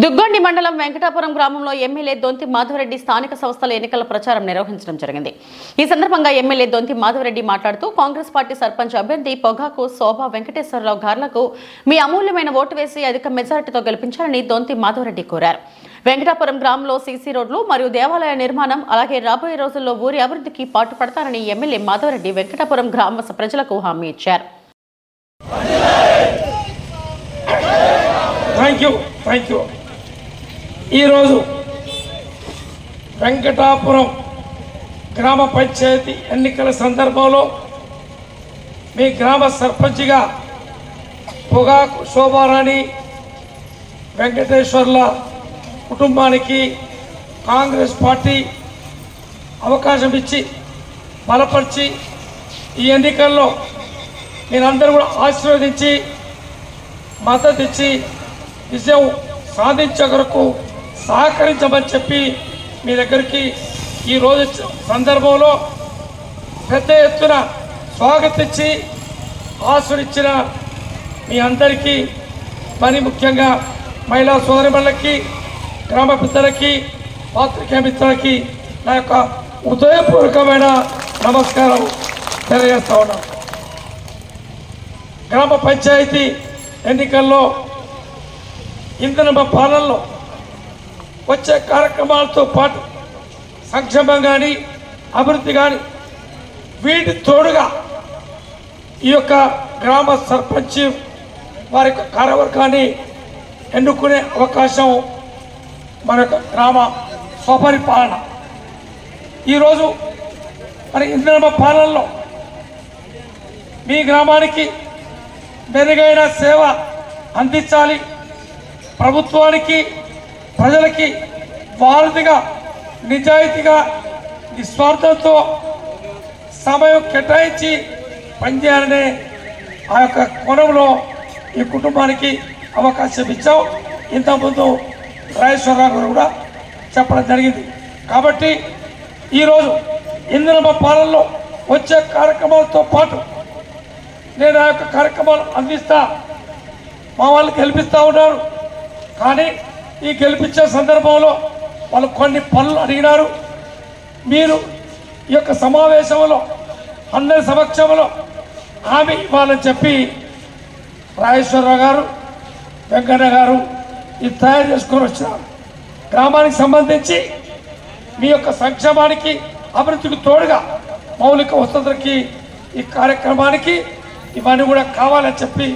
దుగ్గొండి మండలం వెంకటాపురం గ్రామంలో ఎమ్మెల్యే దొంతి మాధవరెడ్డి స్థానిక సంస్థల ఎన్నికల ప్రచారం నిర్వహించడం జరిగింది. ఈ సందర్భంగా ఎమ్మెల్యే దొంతి మాధవరెడ్డి మాట్లాడుతూ కాంగ్రెస్ పార్టీ సర్పంచ్ అభ్యర్థి పొగాకు శోభా వెంకటేశ్వరరావు గార్లకు మీ అమూల్యమైన ఓటు వేసి అధిక మెజారిటీతో గెలిపించాలని దొంతి మాధవరెడ్డి కోరారు. వెంకటాపురం గ్రామంలో సీసీ రోడ్లు మరియు దేవాలయ నిర్మాణం అలాగే రాబోయే రోజుల్లో ఊరి అభివృద్ధికి పాటుపడతారని ఎమ్మెల్యే మాధవరెడ్డి వెంకటాపురం గ్రామ ప్రజలకు హామీ ఇచ్చారు. ఈరోజు వెంకటాపురం గ్రామ పంచాయతీ ఎన్నికల సందర్భంలో మీ గ్రామ సర్పంచ్గా పొగాకు శోభారాణి వెంకటేశ్వర్ల కుటుంబానికి కాంగ్రెస్ పార్టీ అవకాశం ఇచ్చి బలపరిచి ఈ ఎన్నికల్లో మీరందరూ కూడా ఆశీర్వదించి మద్దతు ఇచ్చి విజయం సాధించే కొరకు సహకరించమని చెప్పి మీ దగ్గరికి ఈరోజు సందర్భంలో పెద్ద ఎత్తున స్వాగతించి ఆశీర్వదించిన మీ అందరికీ మరి ముఖ్యంగా మహిళా సోదరిమణులకి గ్రామ పెద్దలకి పాత్రికేయ మిత్రులకి నా యొక్క హృదయపూర్వకమైన నమస్కారం తెలియజేస్తా ఉన్నాను. గ్రామ పంచాయతీ ఎన్నికల్లో ఇంధన పాలనలో వచ్చే కార్యక్రమాలతో పాటు సంక్షేమం కానీ అభివృద్ధి కానీ వీటి తోడుగా ఈ యొక్క గ్రామ సర్పంచ్ వారి కార్యవర్గాన్ని ఎన్నుకునే అవకాశం మన యొక్క గ్రామ స్వపరిపాలన. ఈరోజు మరి ఇంధన పాలనలో మీ గ్రామానికి మెరుగైన సేవ అందించాలి, ప్రభుత్వానికి ప్రజలకి వారధిగా నిజాయితీగా నిస్వార్థంతో సమయం కేటాయించి పనిచేయాలనే ఆ యొక్క కోణంలో ఈ కుటుంబానికి అవకాశం ఇచ్చాం. ఇంతకుముందు రాజేశ్వరరావు గారు కూడా చెప్పడం జరిగింది. కాబట్టి ఈరోజు ఇంధన పాలనలో వచ్చే కార్యక్రమాలతో పాటు నేను ఆ యొక్క కార్యక్రమాలు అందిస్తా, మా వాళ్ళు గెలిపిస్తూ ఉన్నారు. కానీ ఈ గెలిపించే సందర్భంలో వాళ్ళు కొన్ని పనులు అడిగినారు. మీరు ఈ యొక్క సమావేశంలో అందరి సమక్షంలో హామీ ఇవ్వాలని చెప్పి రాజేశ్వరరావు గారు వెంకన్న గారు ఇది తయారు చేసుకొని వచ్చినారు. గ్రామానికి సంబంధించి మీ యొక్క సంక్షేమానికి అభివృద్ధికి తోడుగా మౌలిక వసతులకి ఈ కార్యక్రమానికి ఇవన్నీ కూడా కావాలని చెప్పి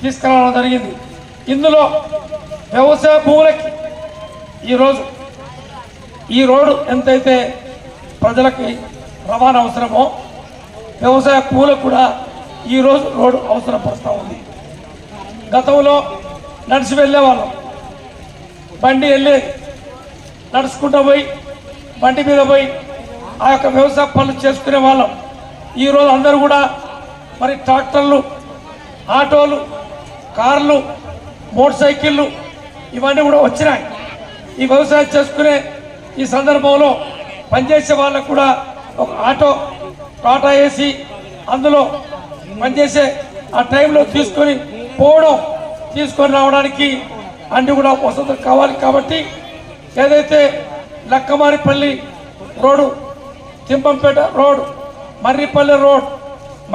తీసుకురావడం జరిగింది. ఇందులో వ్యవసాయ భూములకి ఈరోజు ఈ రోడ్డు ఎంతైతే ప్రజలకి రవాణా అవసరమో వ్యవసాయ భూములకు కూడా ఈరోజు రోడ్డు అవసరం పడుతూ ఉంది. గతంలో నడిచి వెళ్ళేవాళ్ళం, బండి వెళ్ళేది, నడుచుకుంటూ పోయి బండి మీద పోయి ఆ యొక్క వ్యవసాయ పనులు చేసుకునే వాళ్ళం. ఈరోజు అందరూ కూడా మరి ట్రాక్టర్లు, ఆటోలు, కార్లు, మోటార్ సైకిళ్ళు ఇవన్నీ కూడా వచ్చినాయి. ఈ వ్యవసాయం చేసుకునే ఈ సందర్భంలో పనిచేసే వాళ్ళకు కూడా ఒక ఆటో టాటా ఏసీ అందులో పనిచేసే ఆ టైంలో తీసుకొని పోవడం, తీసుకొని రావడానికి అన్నీ కూడా వసతులు కావాలి. కాబట్టి ఏదైతే Lakkamaripalli road, Timpampeta road, Marripalli road,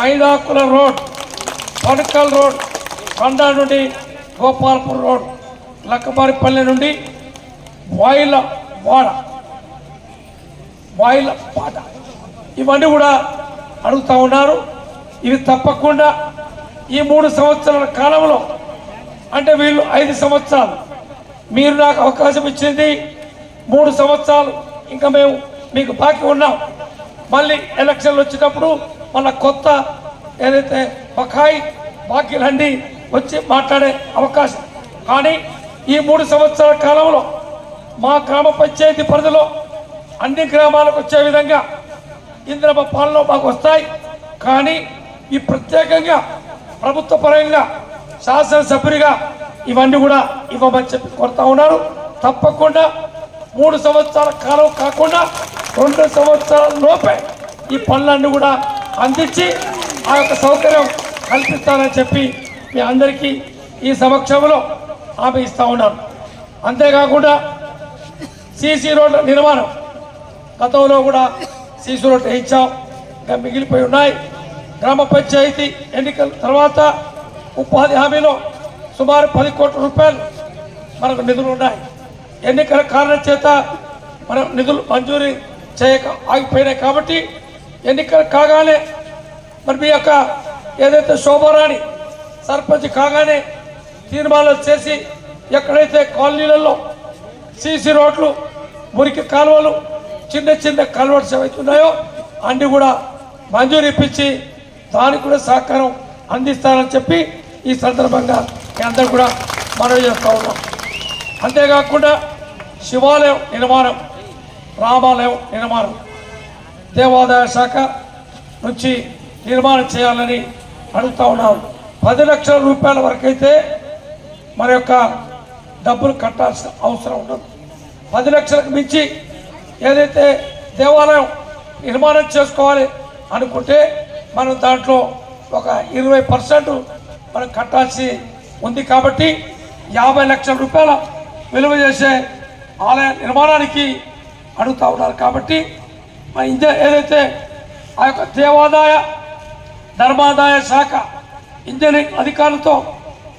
Maidakula road, Panakal road, Konda నుండి గోపాల్పూర్ రోడ్, లక్కమారిపల్లి నుండి వాడ పాట ఇవన్నీ కూడా అడుగుతూ ఉన్నారు. ఇవి తప్పకుండా ఈ 3 సంవత్సరాల కాలంలో, అంటే వీళ్ళు 5 సంవత్సరాలు, మీరు నాకు అవకాశం ఇచ్చింది 3 సంవత్సరాలు, ఇంకా మేము మీకు బాకీ ఉన్నాం. మళ్ళీ ఎలక్షన్లు వచ్చినప్పుడు మన కొత్త ఏదైతే బకాయి బాకీలన్నీ వచ్చి మాట్లాడే అవకాశం. కానీ ఈ 3 సంవత్సరాల కాలంలో మా గ్రామ పంచాయతీ పరిధిలో అన్ని గ్రామాలకు వచ్చే విధంగా ఇంద్రమ పాలనలో మాకు వస్తాయి. కానీ ఈ ప్రత్యేకంగా ప్రభుత్వ పరంగా శాసనసభ్యుడిగా ఇవన్నీ కూడా ఇవ్వమని చెప్పి కోరుతా ఉన్నారు. తప్పకుండా 3 సంవత్సరాల కాలం కాకుండా 2 సంవత్సరాల లోపే ఈ పనులన్నీ కూడా అందించి ఆ యొక్క సౌకర్యం కల్పిస్తానని చెప్పి మీ అందరికీ ఈ సమక్షంలో హామీ ఇస్తా ఉన్నాను. అంతేకాకుండా సీసీ రోడ్ల నిర్మాణం గతంలో కూడా సీసీ రోడ్లు వేయించాం, ఇంకా మిగిలిపోయి ఉన్నాయి. గ్రామ పంచాయతీ ఎన్నికల తర్వాత ఉపాధి హామీలో సుమారు 10 కోట్ల రూపాయలు మనకు నిధులు ఉన్నాయి. ఎన్నికల కారణం చేత మనం నిధులు మంజూరీ చేయక ఆగిపోయినాయి. కాబట్టి ఎన్నికలు కాగానే మరి మీ యొక్క ఏదైతే శోభారాణి సర్పంచ్ కాగానే తీర్మానాలు చేసి ఎక్కడైతే కాలనీలలో సీసీ రోడ్లు, మురికి కాలువలు, చిన్న చిన్న కల్వర్ట్స్ ఏవైతున్నాయో అన్ని కూడా మంజూరు ఇప్పించి దానికి కూడా సహకారం అందిస్తారని చెప్పి ఈ సందర్భంగా అందరూ కూడా మనవి చేస్తూ ఉన్నాం. అంతేకాకుండా శివాలయం నిర్మాణం, రామాలయం నిర్మాణం దేవాదాయ శాఖ నుంచి నిర్మాణం చేయాలని అడుగుతూ ఉన్నాం. 10 లక్షల రూపాయల వరకైతే మన యొక్క డబ్బులు కట్టాల్సిన అవసరం ఉండదు. 10 లక్షలకు మించి ఏదైతే దేవాలయం నిర్మాణం చేసుకోవాలి అనుకుంటే మనం దాంట్లో ఒక 20% మనం కట్టాల్సి ఉంది. కాబట్టి 50 లక్షల రూపాయల విలువ చేసే ఆలయ నిర్మాణానికి అడుగుతూ ఉన్నారు. కాబట్టి మన ఏదైతే ఆ యొక్క దేవాదాయ ధర్మాదాయ శాఖ ఇంజనీరింగ్ అధికారులతో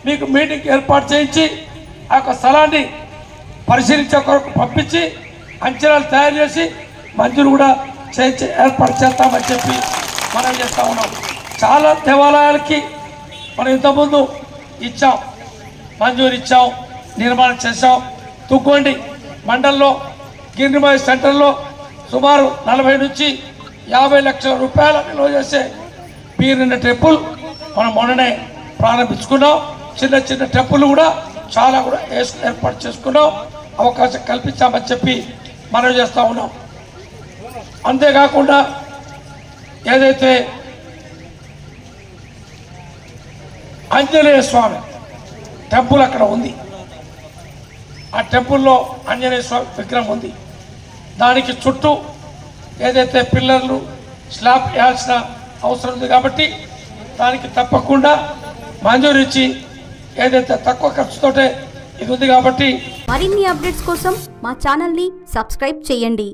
మీకు మీటింగ్ ఏర్పాటు చేయించి ఆ యొక్క స్థలాన్ని పరిశీలించే కొరకు పంపించి అంచనాలు తయారు చేసి మంజూరు కూడా చేయించి ఏర్పాటు చేస్తామని చెప్పి మనం చేస్తూ ఉన్నాం. చాలా దేవాలయాలకి మనం ఇంతకుముందు ఇచ్చాం, మంజూరు ఇచ్చాం, నిర్మాణం చేశాం. తుగ్గొండి మండలంలో గిరిమయ సెంటర్లో సుమారు 40 నుంచి 50 లక్షల రూపాయల విలువ చేసే పీరిన టెంపుల్ మనం మొన్ననే ప్రారంభించుకున్నాం. చిన్న చిన్న టెంపుల్ కూడా చాలా కూడా ఏర్పాటు చేసుకున్నాం, అవకాశం కల్పించామని చెప్పి మనం చేస్తూ ఉన్నాం. అంతేకాకుండా ఏదైతే ఆంజనేయ స్వామి టెంపుల్ అక్కడ ఉంది, ఆ టెంపుల్లో ఆంజనేయ స్వామి విగ్రహం ఉంది. దానికి చుట్టూ ఏదైతే పిల్లర్లు స్లాబ్ వేయాల్సిన అవసరం ఉంది. కాబట్టి దానికి తప్పకుండా మంజూరు ఇచ్చి ఏదైతే తక్కువ ఖర్చుతోటే ఇది ఉంది. కాబట్టి మరిన్ని అప్డేట్స్ కోసం మా ఛానల్ని సబ్స్క్రైబ్ చేయండి.